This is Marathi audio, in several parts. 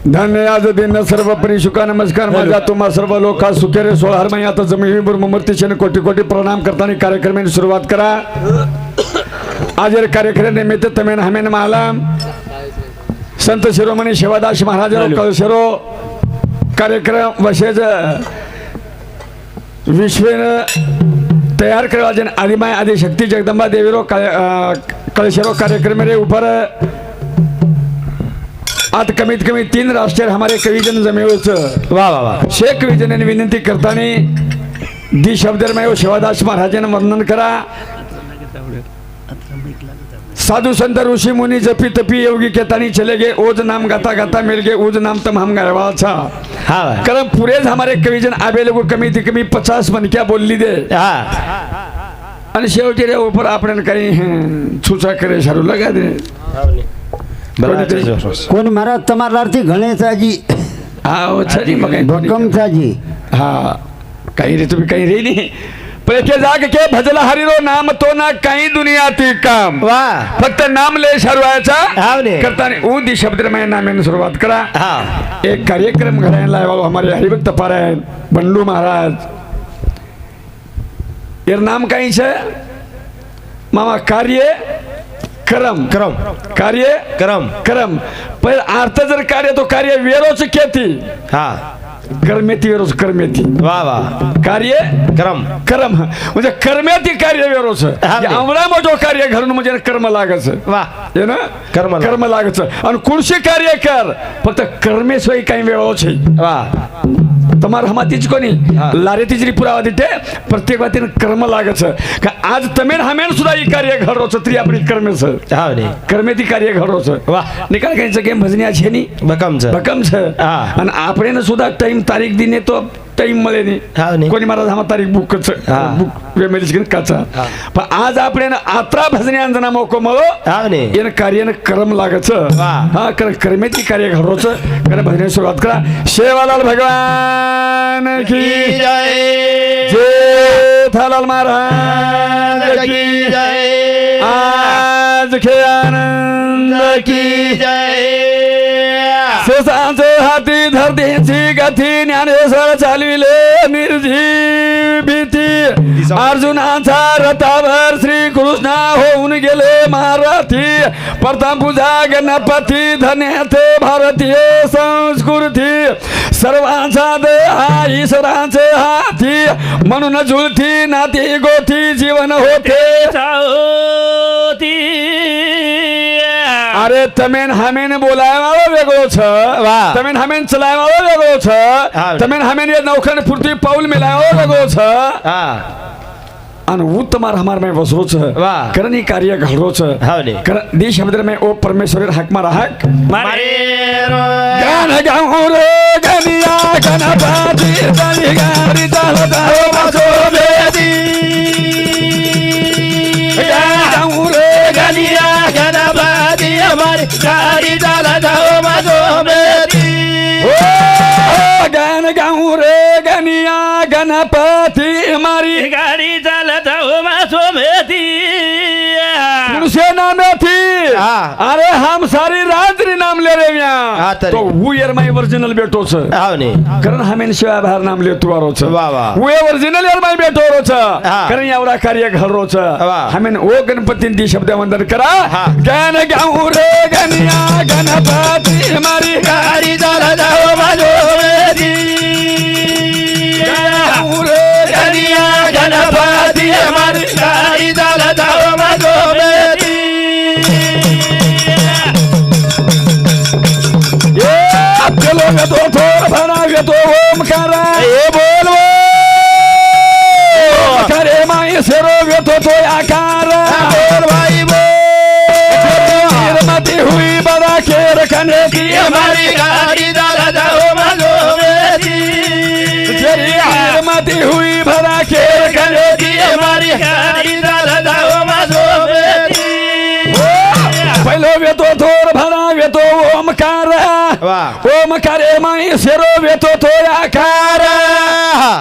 धन्य आज दिन सर्व परिशुका नमस्कार माझा तुम्हा सर्व लोका सुखेरे सोळार महिने आता जमी मूर्तीचे कोटी कोटी प्रणाम करताना कार्यक्रमाची सुरुवात करा। आज कार्यक्रम निमित्त तमेन हमेन मालम संत शिरोमणी शिवादास महाराज कळशेरो कार्यक्रम वशेज विश्वेन तैयार करवाजन आदिमाय आदि शक्ति जगदंबा देवीरो कळशेरो कार्यक्रम रे ऊपर आज कमीत कमी 3 राष्ट्रीय हमारे कविजन जमे वाह वाह वाह शेख कविजन ने विनंती करतानी दी शब्दर में शिवादास महाराजन वर्णन करा। साधु संत ऋषि मुनि जपी तपी योगी केतानी चले गए ओज नाम गाता गाता मिल गए ओज नाम तम हम गायवा था। हाँ करम पूरे हमारे कविजन आबे लोग कमी थी कमी 50 मन क्या बोल ली दे। हाँ शेवटी रे ऊपर आपने कहीं छूचा करे शारू लगा दे। कोण महाराज તમારા લારથી ગણેશાજી હા ઓછાજી મગાઈ ભકમસાજી હા કઈ રે તું કઈ રે ની पर के जाग के भजला हरिरो नाम तो ना काही दुनियाती काम वाह फक्त नाम ले शरवायचा हावने करताने ऊदी शब्द में नामेन सुरुवात करा। हां एक कार्यक्रम घडायला लावा हमारे हरिभक्त पारायण बंडू महाराज एर नाम काही छे मामा कार्य करम करम कार्य करम करम पर अर्थ जर कार्य तो कार्य वेरोच केती हां कर्मेती वेरोच कर्मेती वाह वाह कार्य करम करम म्हणजे कर्मेती कार्य वेरोच आमरा मोठो कार्य घरून म्हणजे कर्म लागच वाह हे ना कर्म लागच आणि कुणशी कार्य कर फक्त कर्मेश्वरी काही वेळोच वाह तुम्हार हमातीच कोणी लारे तिजरी पुरावा देते प्रत्येक बातीन कर्म लागच का आज तमेन हमेन सुद्धा ही कार्य घडरोच तरी आपली कर्मेच हा रे कर्मेती कार्य घडरोच वाह निकाल कायचं गेम भजनी आहे नी भकमच आणि आपण सुद्धा टाइम तारीख दिने तो टाइम मळे नी कोणी महाराज हमा तारीख बुकच बुक वेमेलीच घेऊन काचा पण आज आपण आत्रा भजनी जना मोको मळो येन कार्य कर्म लागच हा कर्मेती कार्य घडरोच कर भजनी सुरुवात करा। शेवालाल भगवान की जय जय थालाल महाराज की जय आज के आनंद की जय शेषांचे हाती धरतीची गती ज्ञानेश्वर चालविले निर्जीव भीती अर्जुनाचा रथावर श्री कृष्ण होऊन गेले महारथी प्रथम पूजा गणपती धन्यते भारतीय संस्कृती सर्वांचा देहा ईश्वरांचे हाती म्हणून जुळती नाती गोती जीवन होते अरे तमेन हमेन बोलायवाळो वेगळो छ तमेन हमेन चलायवाळो वेगळो छ तमेन हमेन ये नौखंड फुर्ती पाऊल मिलायो वेगळो छ आणि उत्तमार हमार में वसरो छ करनी कार्य घडरो छ कर दी शब्द में ओ परमेश्वर हक मारा हक मारे गान गाऊ रे गनिया गणपति तनी गारी चलता हो बसो बेदी गाऊ रे गनिया गणपति हमारी गाड़ी चलता हो बसो बेदी गान गाऊ रे गनिया गणपति हमारी गाड़ी चलता हो बसो बेदी उनसे नाम थी अरे हम सारी रात्रि नाम ले रहे हैं तो वो यार माय ओरिजिनल बेटो छ कारण हमें शिवाय बाहेर नाम ले तुवारो छ वो ओरिजिनल यार माय बेटो रो छ कारण एवढा कार्य घडरो छ हमें ओ गणपती दी शब्द वंदन करा गान गाऊ रे गनिया गणपति हमारी गाड़ी चलता हो बसो बेदी गाऊ रे गनिया गणपति हमारी गाड़ी चलता हो बसो बेदी लोग तो थोर भरा के तो ओमकार ये बोलो करे माई सेरो वे तो आकार बोल भाई बोल मती हुई बड़ा के रखने की हमारी गाड़ी चलता हो बसो बेदी मती हुई भरा के रखने की हमारी गाड़ी चलता हो बसो बेदी पहलो वे तो थोर भरा वे तो ओमकार ओमकार माई सेरो वे तो आकार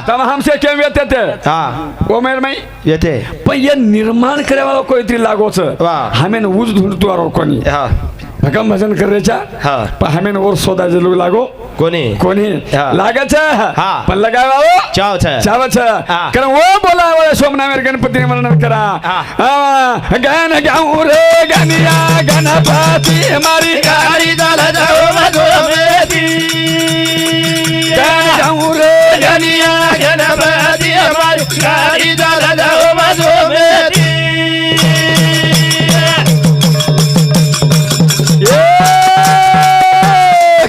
तब हमसे क्या व्यते थे ओ मेर माई येते पण ये निर्माण करावा कोणतरी लागोच हमेन ऊज धुंडतो कोणी भकम भजन करायच्या हा. हमें और सोदा जरूर लागो कोणी कोणी हा. लागायचं हा. पण लगावावं चावच चावच हा. कारण वो बोलावं सोमनामेर गणपती वर्णन करा गान गाऊ रे गानिया गणपती हमारी गाडी झाला जाओ मागोमेती गान गाऊ रे गनिया गणपती हमारी गाडी झाला जाओ मागोमेती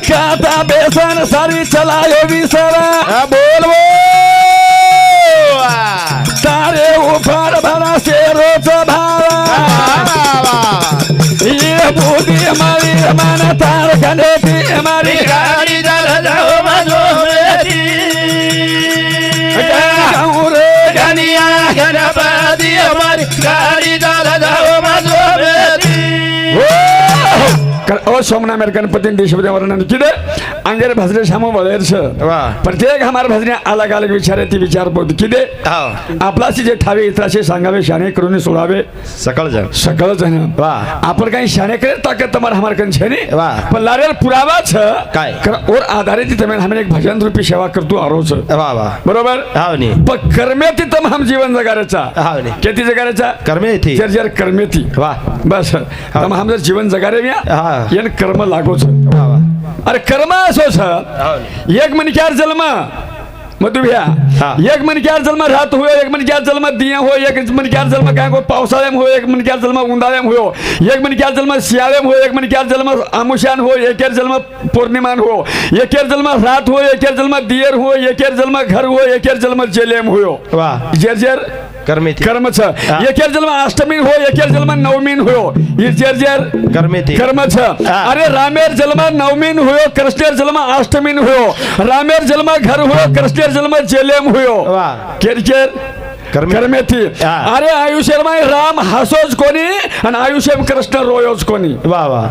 खाता बेसन सारी चलायो बिसरा बोल तारे ऊपर भरा से रोज भावा ये बूदी हमारी मन तार गणपति हमारी गाडी झाला जाओ मागोमेती गाऊ रे गनिया गणपती हमारी गाडी झाला जाओ मागोमेती ओ सोमनामेर गणपति देशपति वर्णन किदे अंगेर भजने शामो बलेरस वाह. प्रत्येक हमार भजने अलग अलग विचार ती विचार बोध किदे आपलाशी जे ठावे इतराशी सांगावे शाणे करून सोडावे सकल जन सकळ जण वाह. आपण काही शाणे करे ताकत तुम्हार हमार कन छे ने वाह. पण लारेल पुरावा छ काय? और आधारित तमें हम एक भजन रूपी सेवा करतो आरोच वा वा बरोबर हावनी पण कर्मेती तम हम जीवन जगारेचा हावनी किती जगारेचा कर्मे थी जर जर कर्मेती वाह बस तम हम जर जीवन जगारे हा. येन कर्म लागोच वा वा अरे कर्म असो छ हावनी एक मनक्यार जन्म मधुभ्या हा. एक मनक्यार जन्म रात हुयो एक मनक्यार जन्म दिया हो एक मनक्यार जन्म काय को पावसाळ्याम हो एक मनक्यार जन्म उंडाळ्याम होयो एक मनक्यार जन्म शियाळ्याम हो एक मनक्यार जन्म आमुष्यान हो एकेर जन्म पौर्णिमान हो एकेर जन्म रात हो एकेर जन्म दियर हो एकेर जन्म घर हो एकेर जन्म जेलेम होयो वाह. जेर जेर कर्मे थी कर्म छ एकेर जन्म अष्टमी हो एकेर जन्म नवमीन होयो ये जेर जेर कर्मे थी कर्म छ अरे रामेर जन्म नवमीन होयो कृष्णेर जन्म अष्टमीन होयो रामेर जन्म घर होयो कृष्णेर जन्म जेलेम होयो वाह. केर केर कर्मे थी हा. अरे आयुष्यमाय राम हसोच कोणी आणि आयुष्यम कृष्ण रोयोच कोणी वा वा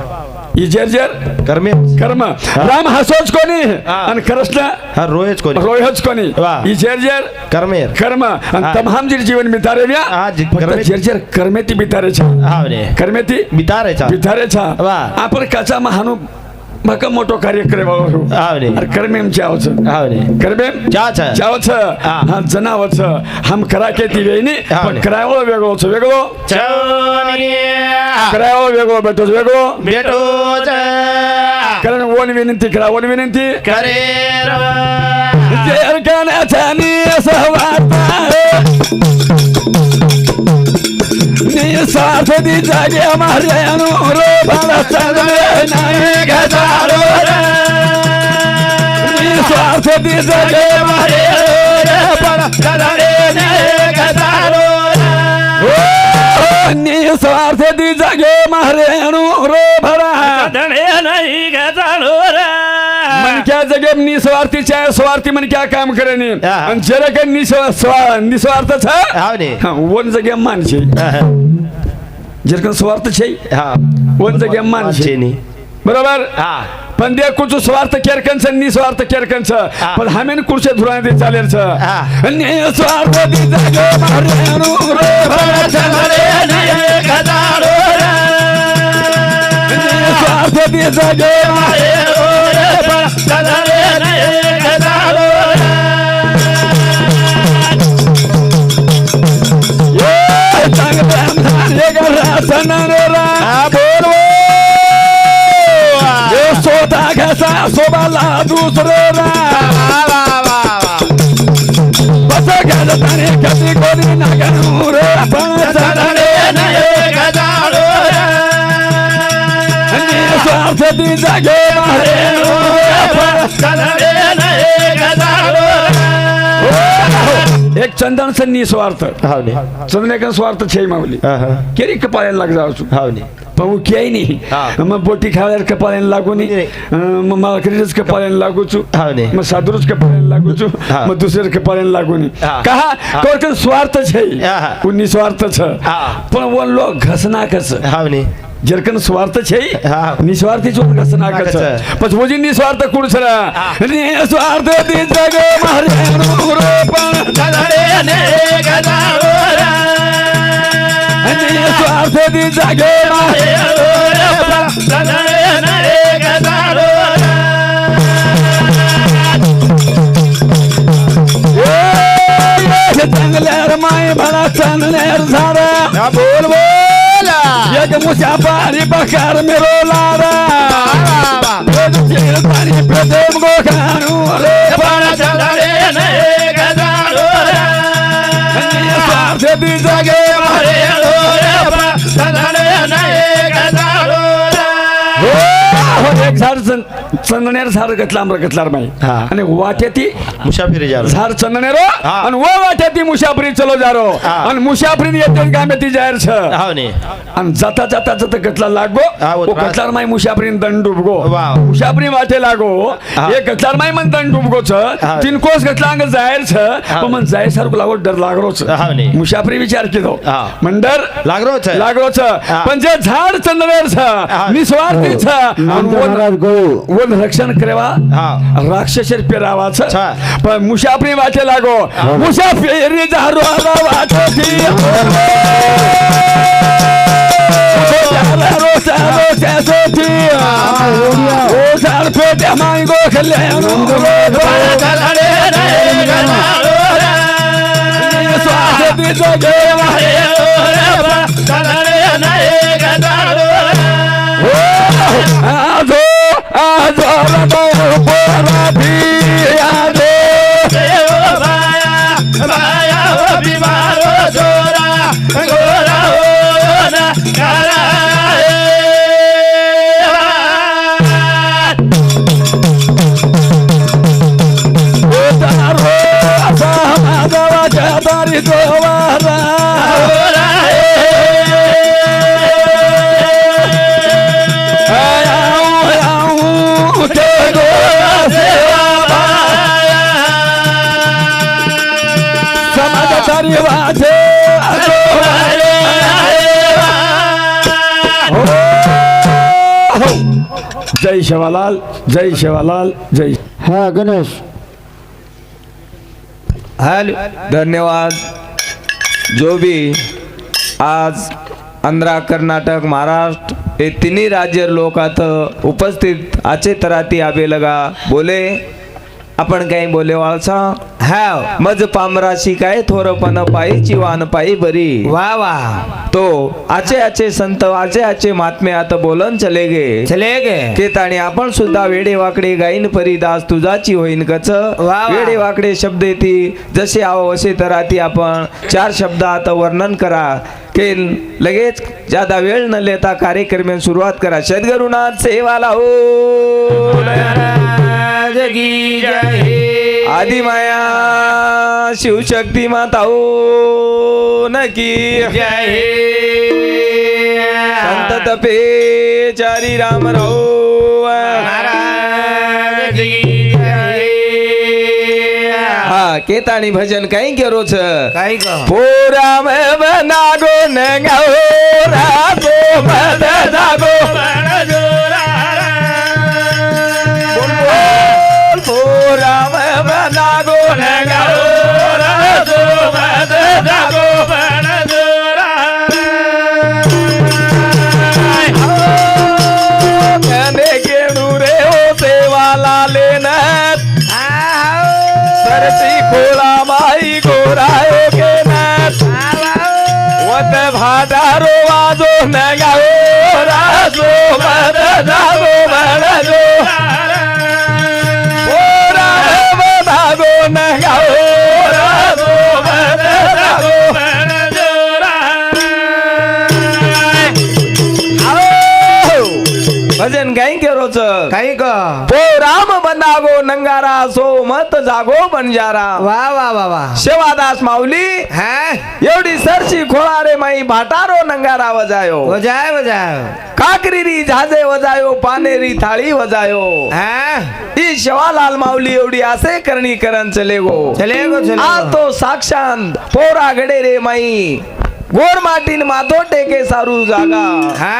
ही जेर जेर कर्मे कर्म राम हसोच कोणी आणि कृष्ण हा रोयच कोणी रोयोच कोणी वाह. ही जेर जेर कर्मे कर्म आणि तमाम जे जीवन बितारे हा, जी कर्मे- जेर जेर कर्मे ती बितारे छ हावने कर्मे ती बितारेचा बितारे छ वाह. आपण काचा महानु भका मोठो कार्य करे बाबा हावने अरे कर्मेम चावच हावने कर्मेम चाच चावच हा जनावच हम करा के ती वेनी हा. पण करावो वेगळो छ वेगळो चवनिया करावो वेगळो बेटो वेगळो बेटो कारण वन विनंती करा वन विनंती करे जेर कानाचा नी सहवाता नी साथ दी जागे मारे अनुरो भला चंद्र नाही गजारो नी साथ दी जागे मारे भला चंद्र नाही गजारो नी स्वार्थ दी जागे मारे अनुरो भला चंद्र नाही गजारो मन क्या जगे निस्वार्थी चाहे स्वार्थी मन क्या काम करे नी हा. आणि जरा का निस्वार्थ छ हावने वन जगे मान छे जरकन स्वार्थ छे हा वन जगे मान छे चेनी बरोबर हा पण दे कुछ स्वार्थ केरकन छ निस्वार्थ केरकन छ पण हमेन कुर्से धुरा दे चालेल छ हा. निस्वार्थ दी जगे मारे अनुरो भला चंद्र नाही गजारो निस्वार्थ दी जगे मारे चंद्र नाही गजारो सोता घसा सोबाला दुसरे बस घालताने कधी कोणी नागनूर स्वार्थ दी जागे मारे एक चंदन से निस्वार्थ हावने चंदने का स्वार्थ छे मावली केरी कपाळ्याला लाग जावचू हावने पण वो क्याय नाही हा. मग बोटी खायला कपाळ्याला लागू नाही मग मालकरीच कपाळ्याला लागूचू हा नाही. मग साधुरच कपाळ्याला लागूचू हा. मग दुसरे कपाळ्याला लागू नाही हा. कहा कोण स्वार्थ छे हा. कोणी स्वार्थ छ हा. पण वो लोग घसना कस हावने जरकन स्वार्थ छे हा. निस्वार्थी चोर घसना कस कस. पण वो जी निस्वार्थ कुण छरा हा. निस्वार्थ दी जग मारे पण चंद्र नाही गजारो आणि स्वार्थ दी जागे मारे चांगल्यावर माय भला चांगल्यावर झाडा बोल बोल एक मुशा पारी बकार मेरो लाडा पाणी प्रथम गो खाणू रे स्वार्थ दी जागे मारे एक झाड चंदनेर झाड घेतला माई आणि वाट्याती मुसाफिरी जा झाड चंदनेर आणि वो वाट्याती मुसाफरी चलो जारो आणि मुसाफरी येते गामेती जाहीर छ हाव ने आणि जाता जाता जाता गटला लागो वो गटलार माई मुसाफरी दंड डुबगो मुसाफरी वाटे लागो एक गटलार माई मन दंड डुबगो छ तीन कोस गटला अंग जाहीर छ मन जाहीर सारखो लागो डर लागरो छ हाव ने मुसाफरी विचार केलो मन डर लागरो छ पण जे झाड चंदनेर छ निस्वार्थी छ वन रक्षण करेवा राक्षसर पेरावाच पण मुसाफरी वाटे लागो मुसाफरी झारो आला वाटे ओ झाड पेटे मांगो खले स्वार्थी जगे आजो आजो बोला भी आजो जय शिवालाल जय शिवालाल जय हा गणेश हेलो धन्यवाद जो भी आज आंध्र कर्नाटक महाराष्ट्र ये तिन्ही राज्य लोक आता उपस्थित आचे तराती आबे लगा बोले आपण काही बोले वाळसा हा मज पामराशी काय थोरपण पायी चिवान पायी बरी वाह वाह तो आचे आचे संत आचे आचे महात्मे आता बोलन चले गे केताणी आपण सुद्धा वेडे वाकडे गाईन परी दास तुझाची होईन कच वेडे वाकडे शब्द येती जसे आव असे तराती आपण चार शब्द आता वर्णन करा के लगेच ज्यादा वेळ न लेता कार्यक्रम सुरुवात करा सद्गुरुनाथ सेवाला हो जगी जय आदि माया शिवशक्ती माता हो नकी जय संत तपे चारी राम राव महाराज की जय हा केताणी भजन काही करो छ काय ग पोरा में बना गो नगाओ रातो मद जागो पोरा में बना गो नगाओ रातो मद जागो कहने के नूरे हो सेवाला लेना सरसी खोला माई गोरायो के नाथ वत भादारो वाजो नगाओ राजो मद जागो मडजो पोरा बदागो नगाओ राजो मद जागो मडजो भजन गाई के रोज काय ग पो राम बनागो नंगारा सो मत जागो बंजारा वाह वाह वाह वाह शेवादास माऊली हा एवढी सरशी खोळा रे माई भाटारो नंगारा वजायो बजाय काकरीरी झाजे वजायो पानेरी थाळी वजायो हा ई शेवालाल माऊली एवढी असे करणी करन चले गो आ तो साक्षात पोरा घडे रे माई गोर माटीन माथो टेके सारू जागा हा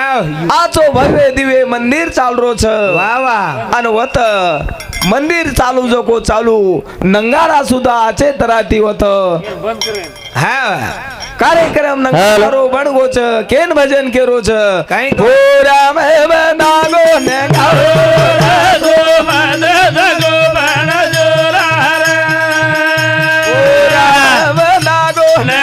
आचो भव्य दिवे मंदिर चालरो छ वाह वाह अन वत मंदिर चालू जको चालू नंगारा सुद्धा आचे तराती होत हा कार्यक्रम हेलो. नंगो बनगो छ केन भजन केरो छ काई हो राम बनागो ने गाओ राम बनागो ने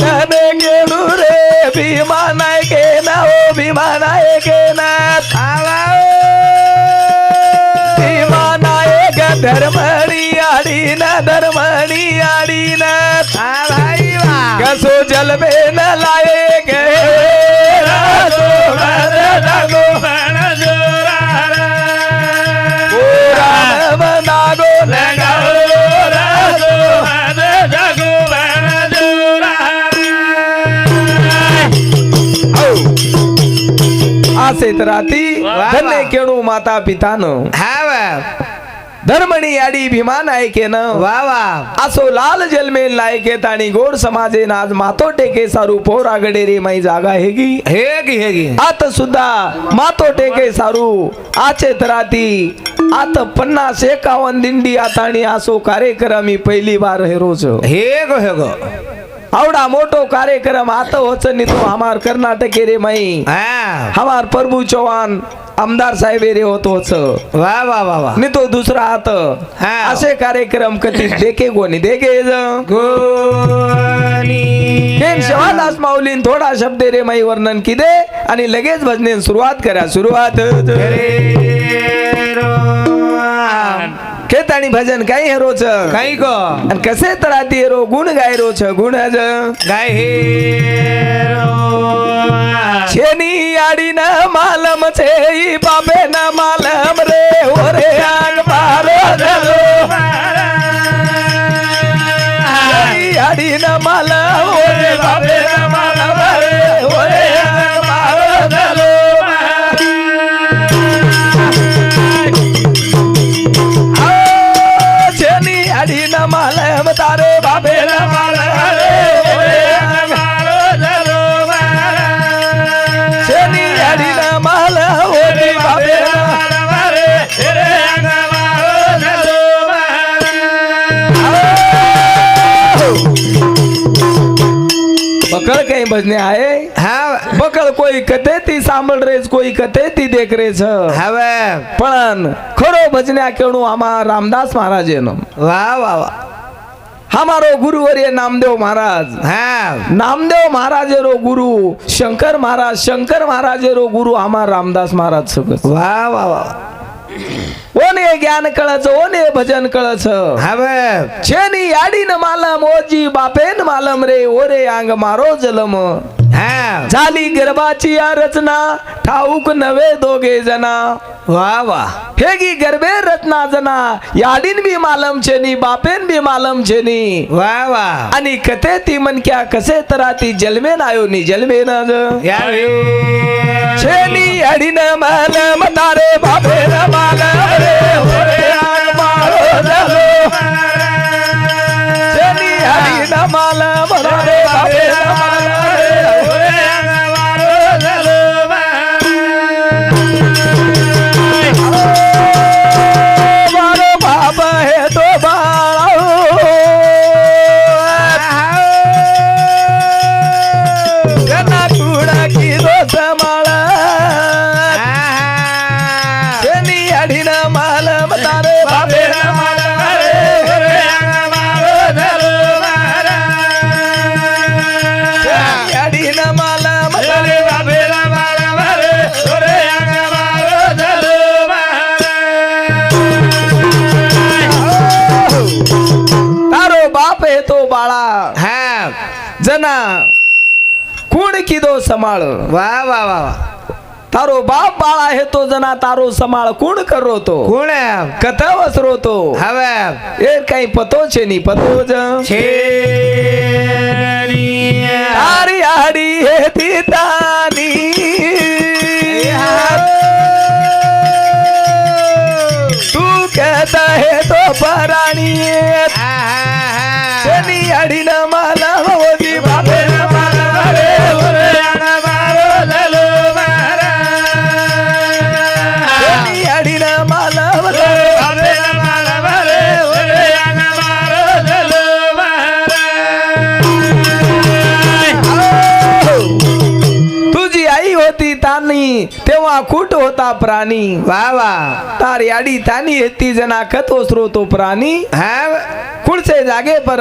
धने गेलू रे भीमानाय के ना ओ भीमानाय के ना भीमानाय ग धर्मणी आडी ना कसो जल में न लाए गे ओ राम नागो आसेत राती धन्य केणू माता पितानो धर्मणी आडी भीमान ऐके न असो लाल जलमेन लायके ताणी गोड समाजे आज मातो टेके सारू पोरा गडेरी माई जागा हेगी आत सुद्धा मातो टेके सारू आचे तराती आत 50-51 दिंडी आताणी असो कार्यक्रम पहिली बार हेरोच हेगो आवडा मोठो कार्यक्रम आता होच नि तो हमार कर्नाटक रे माई हमार प्रभु चौहान आमदार साहेब रे होतोच वाह नि तो दुसरा हात असे कार्यक्रम कधी देखे कोणी देखे शिवादास माऊलीन थोडा शब्द रे माई वर्णन किदे आणि लगेच भजने सुरुवात करा सुरुवात खेताणी भजन काही हेरोच काही को आणि कसे तराती हेरो गुण गायरोच गुण गाय छेनी आडी न मालम छे बाबे न मालम रे ओरे आंग मारो जलो आडी न मालम ओरे बाबे न मालम रे ओरे आंग मारो जलो छेनी आडी न मालम तारे बाबे न मालम रे ओरे आंग मारो जलो छेनी आडी न मालम ओरे बाबे बकड़ कहीं बजने आए बकड़ कोई कते ती सांभळ रेच कोई कते ती देख रेच पण खरो भजन्या केणू आमा रामदास महाराजेनो वाह हमारो गुरुवर्य नामदेव महाराज नामदेव महाराज रो गुरु शंकर महाराज रो गुरु हमार रामदास महाराज सगळं वाह ओने ज्ञान कळच ओने भजन कळच छेनी याडी न मालम ओजी बापेन मालम रे ओरे अंग मारो जलम झाली गर्भाची या रचना ठाऊक नवे दोघे जना वाह हेगी गर्भे रत्ना जना याडीन बी मालम छेनी बापेन बी मालम छेनी वाह आणि कथे ती मन क्या कसे तराती जलमेन आयो नि जलमेन छेनी याडीन मालम तारे बापेन मालम रे ओरे अंग मारो जलो छेनी याडीन मालम तारे बापेन मालम रे ओरे अंग मारो जलो मारो बाप है तो बाळा गना कुडा की दो समाळा छेनी अडीन मालम तारे बापे मालम रे ओरे अंग मारो जलो छेनी अडीन मालम तारे बापे मालम रे ओरे अंग मारो जलो तारो बाप है तो बाळा जना कोण किदो समाळ वाह तारो बाप बाळा है तो जना तारो समाळ कोण करो तो कोण कथा वसरो तो ए काही पतो छे नी पतो ज तारी आडी है तितानी तू कहता है तो पराणी छेनी आडी न माला होदी बापे न माला रे ओरे अंग मारो जलो छेनी होती तानी तेव्हा कुठ होता प्राणी वा वा तार याडी तानी येती जना खत ओसरो तो प्राणी हा कुठचे जागे पर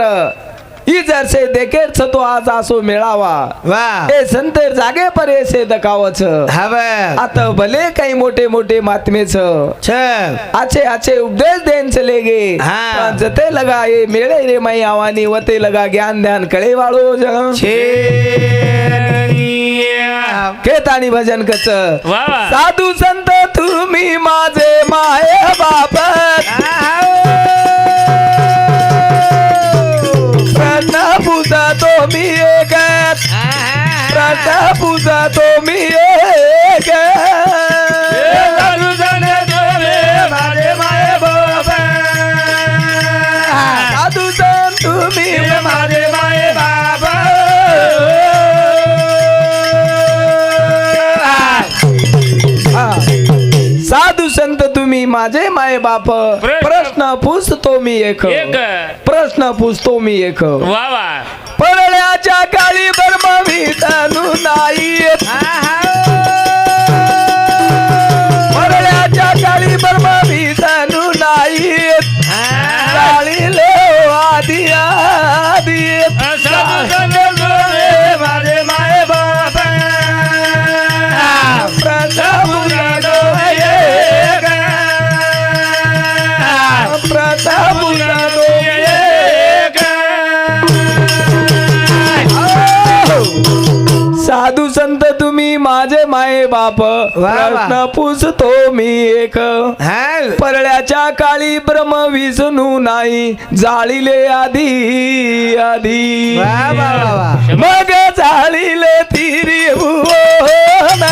ई जर से देखे तो आज असो मेळावा वा ए संतेर जागे पर से दकावच हव आता भले काही मोठे मोठे मातमेच छ आचे आचे उपदेश देन चले गे हा. जते लगा ये मेळे रे माई आवानी वते लगा ज्ञान ध्यान कळे वाळो केतानी भजन कच वा वा साधू संत तुम्ही माझे माय बाप प्रश्न पूजा तो मी एक प्रश्न पूजा तो मी एक साधू संत तुम्ही माझे माय बाबा साधू संत तुम्ही माझे माय बाप प्रश्न पूछतो मी एक प्रश्न पूछतो मी एक वा वा परळ्याच्या काळी बर्म विधानू नाही परळ्याच्या काळी बर्म विधानू नाही काळीले आधी आधी माझे माय बाबा साधू संत तुम्ही माझे माये बाप प्रश्न पूछतो मी एक परळ्याच्या काळी ब्रह्म विष्णू नाही जाळीले आधी आधी मग जाळीले तिरी भुवन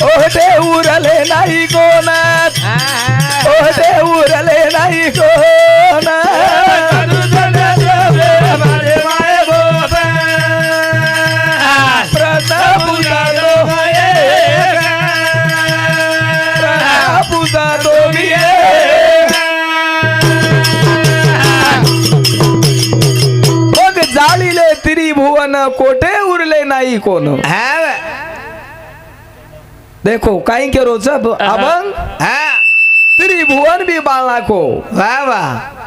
ओढे उरले नाही कोणात ओढे उरले नाही कोणात माझे माय बाबा पूजा तो मी मग जाळीले त्रिभुवन कोठे उरले नाही कोण देखो काही केरो सब अभंग त्रिभुवन भी बाळा को वा वा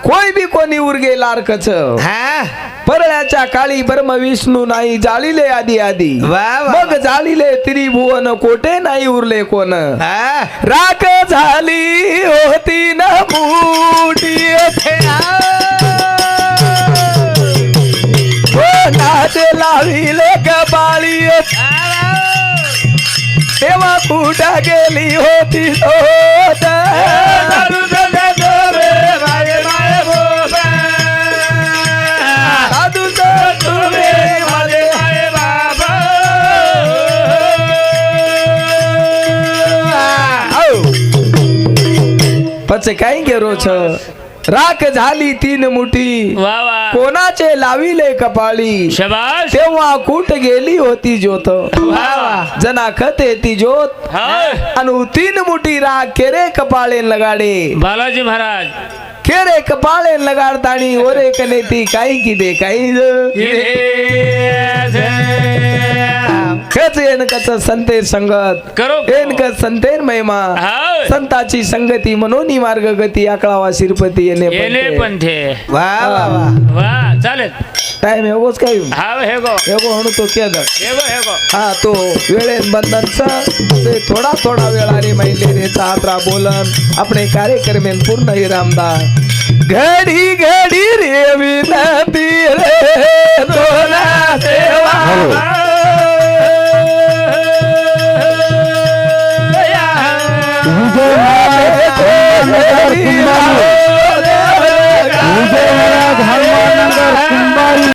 कोई भी कोणी उरगे लारकच परळ्याच्या काळी ब्रह्म विष्णू नाही जाळीले आधी आधी वा वा. मग जाळीले त्रिभुवन कोठे नाही उरले कोण राख झाली होती न मोठी नाचे लाविले कपाळी तेव्हा कुठं गेली होती पचे काही गेरो छ राख झाली तीन मुठी वा वा कोणाचे लाविले कपाळी शबाश तेव्हा कुठ गेली होती ज्योत वा. जना खते ती ज्योत अनु तीन मुठी राख केरे कपाळे लगाडे बालाजी महाराज केरे कपाळे लगाडतानी ओरे कने ती काही की दे काही खच एनकच संतेर संगत करो एनकच संतेर महिमा हाव. संताची संगती मनोनी मार्ग गती आकळावा शिरपती येणे येणे पंथे. पंथे वा वा वा वा चालेल टाइम हेगोच काय हाव हेगो हेगो म्हणू तो केलं हेगो हेगो हा तो वेळेत बंधनचा ते थोडा थोडा वेळा रे मैले रे चात्रा बोलन अपने कार्यक्रमेन पूर्ण ही रामदास घडी घडी रे विनती रे तोला सेवा